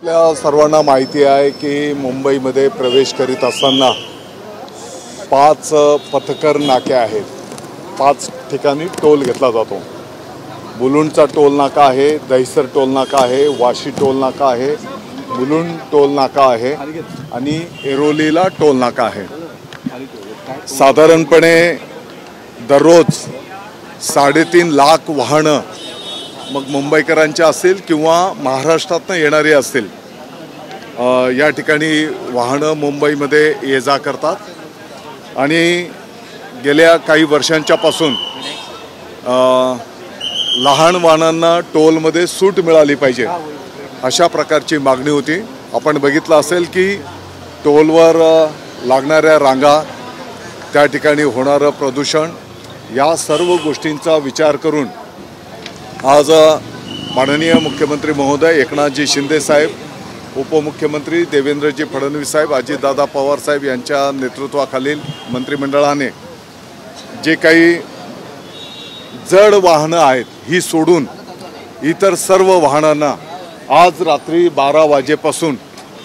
आपल्या सर्वांना माहिती आहे की मुंबईमध्ये प्रवेश करीत असताना 5 पथकर नाके आहेत. 5 ठिकाणी टोल घेतला जातो. मुलुंडचा टोल नाका आहे, दहिसर टोल नाका आहे, वाशी टोल नाका आहे, मुलुंड टोल नाका आहे आणि ऐरोलीला टोल नाका आहे. साधारणपणे दररोज 3.5 लाख वाहनं मग मुंबईकरांच्या असेल किंवा महाराष्ट्रातून येणारी असतील या ठिकाणी वाहनं मुंबईमध्ये ये जा करतात आणि गेल्या काही वर्षांच्यापासून लहान वाहनांना टोलमध्ये सूट मिळाली पाहिजे अशा प्रकारची मागणी होती. आपण बघितलं असेल की टोलवर लागणाऱ्या रांगा, त्या ठिकाणी होणारं प्रदूषण, या सर्व गोष्टींचा विचार करून आज माननीय मुख्यमंत्री महोदय एकनाथजी शिंदे साहेब, उपमुख्यमंत्री देवेंद्रजी फडणवीस साहेब, अजितदादा पवार साहेब यांच्या नेतृत्वाखालील मंत्रिमंडळाने जे काही जड वाहनं आहेत ही सोडून इतर सर्व वाहनांना आज रात्री 12 वाजेपासून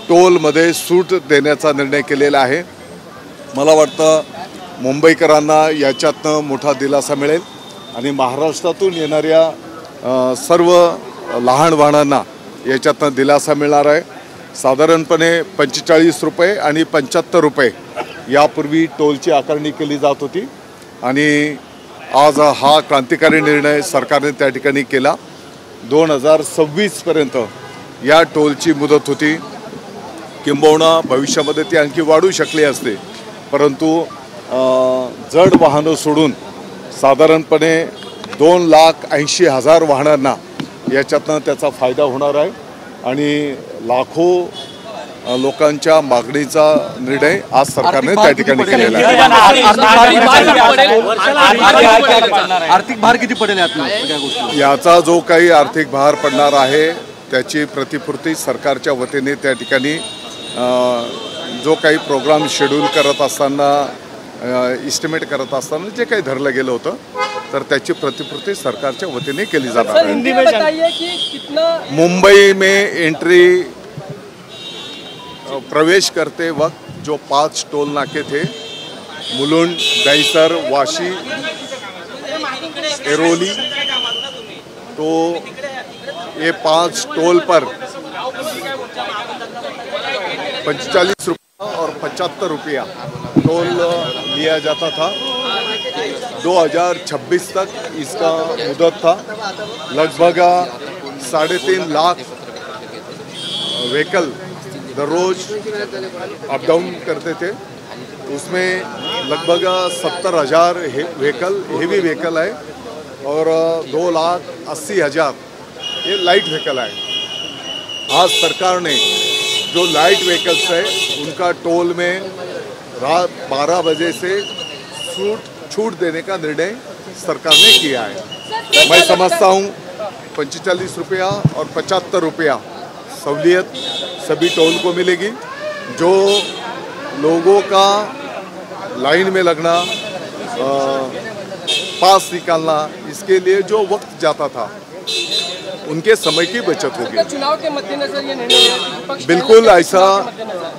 टोलमध्ये सूट देण्याचा निर्णय केलेला आहे. मला वाटतं मुंबईकरांना याच्यातनं मोठा दिलासा मिळेल आणि महाराष्ट्रातून येणाऱ्या सर्व लहान वाहनांना याच्यातनं दिलासा मिळणार आहे. साधारणपणे 45 रुपये आणि 75 रुपये यापूर्वी टोलची आकारणी केली जात होती आणि आज हा क्रांतिकारी निर्णय सरकारने त्या ठिकाणी केला. 2026पर्यंत या टोलची मुदत होती. किंबहुना भविष्यामध्ये ती आणखी वाढू शकली असते, परंतु जड वाहनं सोडून साधारणपणे 2,80,000 वाहनांना याच्यातनं त्याचा फायदा होणार आहे आणि लाखो लोकांच्या मागणीचा निर्णय आज सरकारने त्या ठिकाणी केलेला आहे. आर्थिक भार किती पडेल याचा जो काही आर्थिक भार पडणार आहे त्याची प्रतिपूर्ती सरकारच्या वतीने त्या ठिकाणी जो काही प्रोग्राम शेड्यूल करत असताना इस्टिमेट करत असताना जे काही धरलं गेलं होतं तर त्याची प्रतिपूर्ती सरकारच्या वतीने केली जाणार आहे. मुंबई में एंट्री प्रवेश करते वक्त जो 5 टोल नाके थे, मुलुंड, दहिसर, वाशी, ऐरोली, तो ये 5 टोल पर 45 रुपया और 75 रुपया टोल लिया जाता था. 2026 तक इसका मुदत था. लगभग 3.5 लाख व्हीकल दररोज अप डाउन करते थे. उसमें लगभग 70,000 व्हीकल हेवी व्हीकल है और 2,80,000 ये लाइट व्हीकल है. आज सरकार ने जो लाइट व्हीकल्स है उनका टोल में रात 12 बजे से छूट देने का निर्णय सरकार ने किया है. मैं समझता हूँ 45 रुपया और 75 रुपया सहूलियत सभी टोल को मिलेगी. जो लोगों का लाइन में लगना, पास निकालना, इसके लिए जो वक्त जाता था उनके समय की बचत होगी. चुनाव के मद्देनजर ये निर्णय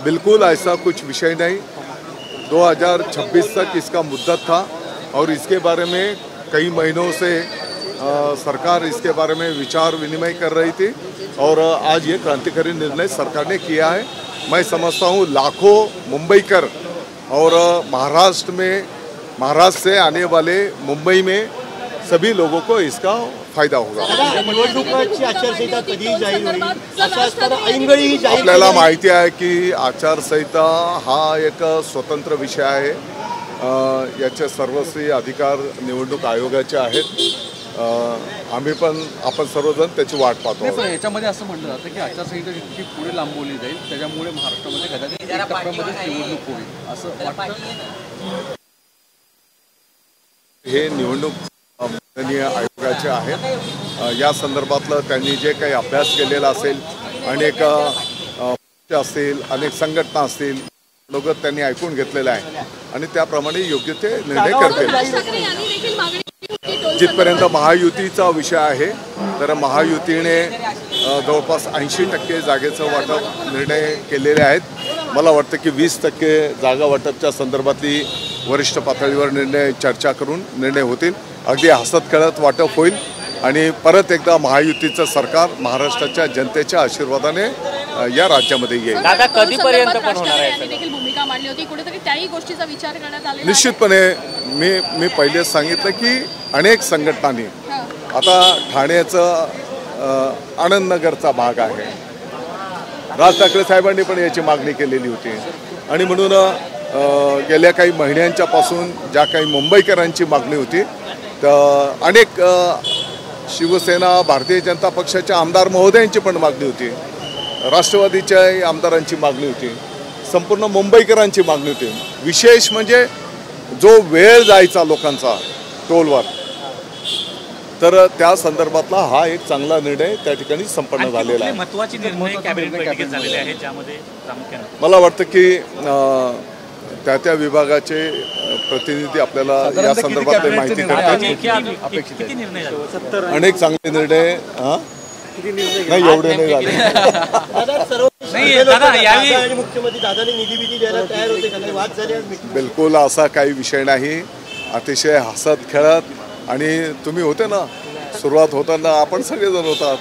बिल्कुल ऐसा कुछ विषय नहीं. 2026 तक इसका मुद्दत था और इसके बारे में कई महीनों से सरकार इसके बारे में विचार विनिमय कर रही थी और आज ये क्रांतिकारी निर्णय सरकार ने किया है. मैं समझता हूँ लाखों मुंबईकर और महाराष्ट्र से आने वाले मुंबई में सभी लोगों को इसका फायदा होगा. आपल्याला माहिती आहे की आचारसंहिता हा एक स्वतंत्र विषय आहे. याचे सर्वस्वी अधिकार निवडणूक आयोगाचे आहेत. आपण सर्वजण त्याची वाट पाहतो. याच्यामध्ये असं म्हटलं जातं की आचारसंहिता जितकी पुढे लांबवली जाईल त्याच्यामुळे महाराष्ट्रामध्ये कदाचित एक टप्प्यामध्ये निवडणूक होईल असं वाटतं. हे निवडणूक माननीय आयोगाचे आहेत. या संदर्भातलं त्यांनी जे काही अभ्यास केलेला असेल, अनेक असतील, अनेक संघटना असतील, लोक त्यांनी ऐकून घेतलेलं आहे आणि त्याप्रमाणे योग्य ते निर्णय करतील. जिथपर्यंत महायुतीचा विषय आहे तर महायुतीने जवळपास 80% जागेचं वाटप निर्णय केलेले आहेत. मला वाटतं की 20% जागा वाटपच्या संदर्भातली वरिष्ठ पातळीवर चर्चा करून निर्णय होतील. अगदी हसत खेळत वाटप होईल आणि परत एकदा महायुतीचं सरकार महाराष्ट्राच्या जनतेच्या आशीर्वादाने या राज्यामध्ये येईल. दादा कधीपर्यंत पण होणार आहे? यांनी देखील भूमिका मांडली होती, कुठेतरी त्याही गोष्टीचा विचार करण्यात आलेला आहे. निश्चितपणे मी पहिलेच सांगितलं की अनेक संघटनांनी आता ठाण्याचं आनंदनगरचा भाग आहे, राज ठाकरे साहेबांनी पण याची मागणी केलेली होती आणि म्हणून गेल्या काही महिन्यांच्या पासून ज्या काही मुंबईकरांची मागणी होती तर अनेक शिवसेना भारतीय जनता पक्षाच्या आमदार महोदयांची पण मागणी होती, राष्ट्रवादीच्या आमदारांची मागणी होती, संपूर्ण मुंबईकरांची मागणी होती. विशेष म्हणजे जो वेळ जायचा लोकांचा टोलवर, तर त्या संदर्भातला हा एक चांगला निर्णय त्या ठिकाणी संपन्न झालेला आहे. महत्त्वाचे निर्णय कॅबिनेट बैठकीत झालेले आहेत ज्यामध्ये प्रामुख्याने मला वाटतं की त्या विभागाचे प्रतिनिधी आपल्याला या संदर्भातली माहिती करतात. किती निर्णय झाले? अनेक चांगले निर्णय नाही एवढे नाही झाले. मुख्यमंत्री दादाने निधी द्यायला तयार होते का? वाद झाले बिलकुल असा काही विषय नाही. अतिशय हसत खेळत आणि तुम्ही होते ना सुरुवात होताना, आपण सगळेजण होतात.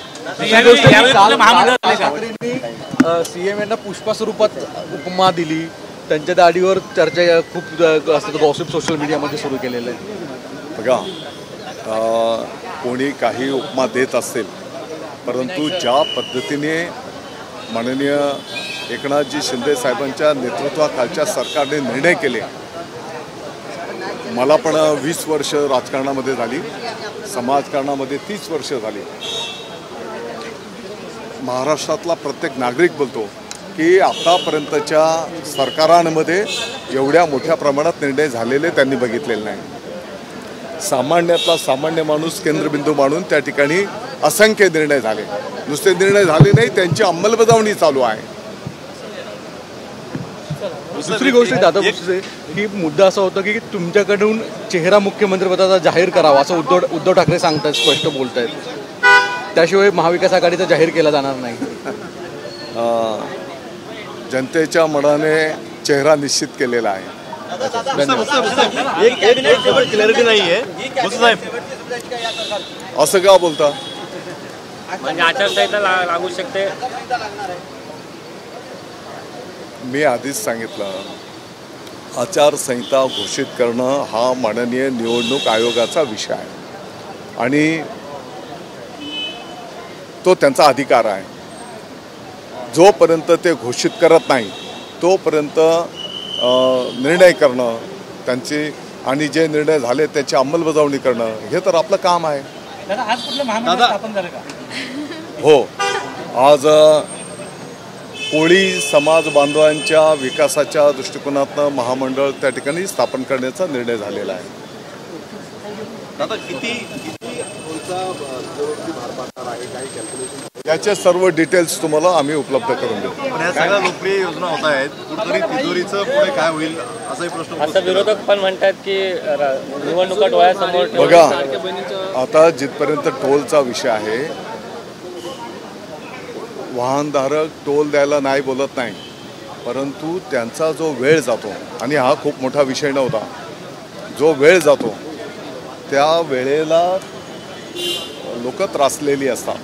सीएम यांना पुष्पा स्वरूपात उपमा दिली, त्यांच्या दाढीवर चर्चा खूप असतात, गॉसिप सोशल मीडियामध्ये सुरू केलेलं आहे. बघा, कोणी काही उपमा देत असेल, परंतु ज्या पद्धतीने माननीय एकनाथजी शिंदे साहेबांच्या नेतृत्वाखालच्या सरकारने निर्णय केले, मला पण 20 वर्ष राजकारणामध्ये झाली, समाजकारणामध्ये 30 वर्ष झाली. महाराष्ट्रातला प्रत्येक नागरिक बोलतो की आतापर्यंतच्या सरकारांमध्ये एवढ्या मोठ्या प्रमाणात निर्णय झालेले त्यांनी बघितलेले नाही. सामान्यातला सामान्य माणूस केंद्रबिंदू मानून त्या ठिकाणी असंख्य निर्णय झाले. नुसते निर्णय झाले नाही, त्यांची अंमलबजावणी चालू आहे. दुसरी गोष्ट दादा की मुद्दा असा होता की तुमच्याकडून चेहरा मुख्यमंत्रीपदाचा जाहीर करावा असं उद्धव ठाकरे सांगतात, स्पष्ट बोलतायत. त्याशिवाय महाविकास आघाडीचा जाहीर केला जाणार नाही. जनतेच्या मनाने चेहरा निश्चित केलेला आहे. क्लॅरिटी नाहीये असं का बोलता? म्हणजे आचारसंहिता लागू शकते. मी आधीच सांगितलं, आचारसंहिता घोषित करणं हा माननीय निवडणूक आयोगाचा विषय आहे आणि तो त्यांचा अधिकार आहे. जोपर्यंत ते घोषित करत नाही तोपर्यंत निर्णय करणं त्यांची आणि जे निर्णय झाले त्याची अंमलबजावणी करणं हे तर आपलं काम आहे. आज कुठलं महामंडळ स्थापन झालं का? हो, आज कोळी समाज बांधवांच्या विकासाच्या दृष्टिकोनातनं महामंडळ त्या ठिकाणी स्थापन करण्याचा निर्णय झालेला आहे. याचे सर्व डिटेल्स तुम्हाला आम्ही उपलब्ध करून देऊ. या सगळ्या लोकप्रिय योजना होत आहेत, कुठेतरी तिजोरीचं पुढे काय होईल असाही प्रश्न. आता विरोधक पण म्हणतात की निवडणुका डोळ्यासमोर बघा, आता जिथपर्यंत टोलचा विषय आहे, वाहनधारक टोल द्यायला नाही बोलत नाही, परंतु त्यांचा जो वेळ जातो, आणि हा खूप मोठा विषय नव्हता, जो वेळ जातो त्या वेळेला लोक त्रासलेली असतात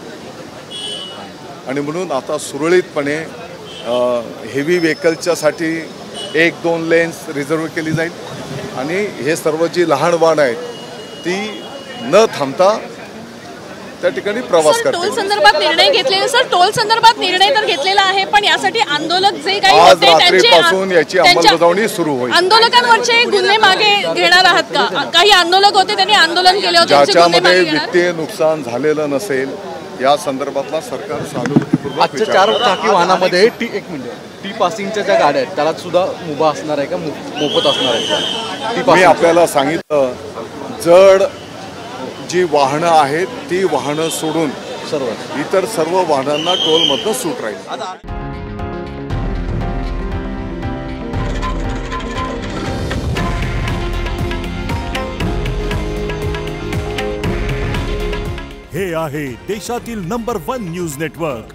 आणि म्हणून आता सुरळीतपणे हेवी व्हेकलच्यासाठी 1-2 लेन्स रिझर्व केली जाईल आणि हे सर्व जी लहान वाहनं आहेत ती न थांबता त्या ठिकाणी प्रवास करतील. टोल संदर्भात निर्णय घेतलेला सर, टोल संदर्भात निर्णय तर घेतलेला आहे, पण यासाठी आंदोलक जे काही आज होते रात्रीपासून याची अंमलबजावणी सुरू होईल. आंदोलकांवरचे गुन्हे मागे घेणार आहात का? काही आंदोलक होते, त्यांनी आंदोलन केले होते, ज्याच्यामध्ये वित्तीय नुकसान झालेलं नसेल या संदर्भातला सरकार सहानुभूतीपूर्वक आजच्या 4 चाकी वाहनामध्ये टी पासिंगच्या ज्या गाड्या आहेत त्याला सुद्धा मुभा असणार आहे का, मोफत असणार आहे का? मी आपल्याला सांगितलं, जड जी वाहनं आहेत ती वाहनं सोडून इतर सर्व वाहनांना टोलमधनं सूट राहील. हे आहे देशातील नंबर 1 न्यूज नेटवर्क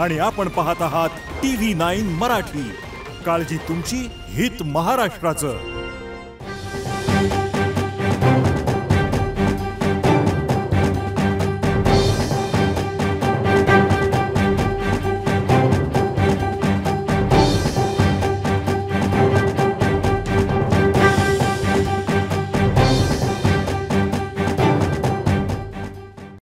आणि आपण पाहत आहात TV9 मराठी. काळजी तुमची, हित महाराष्ट्राचं.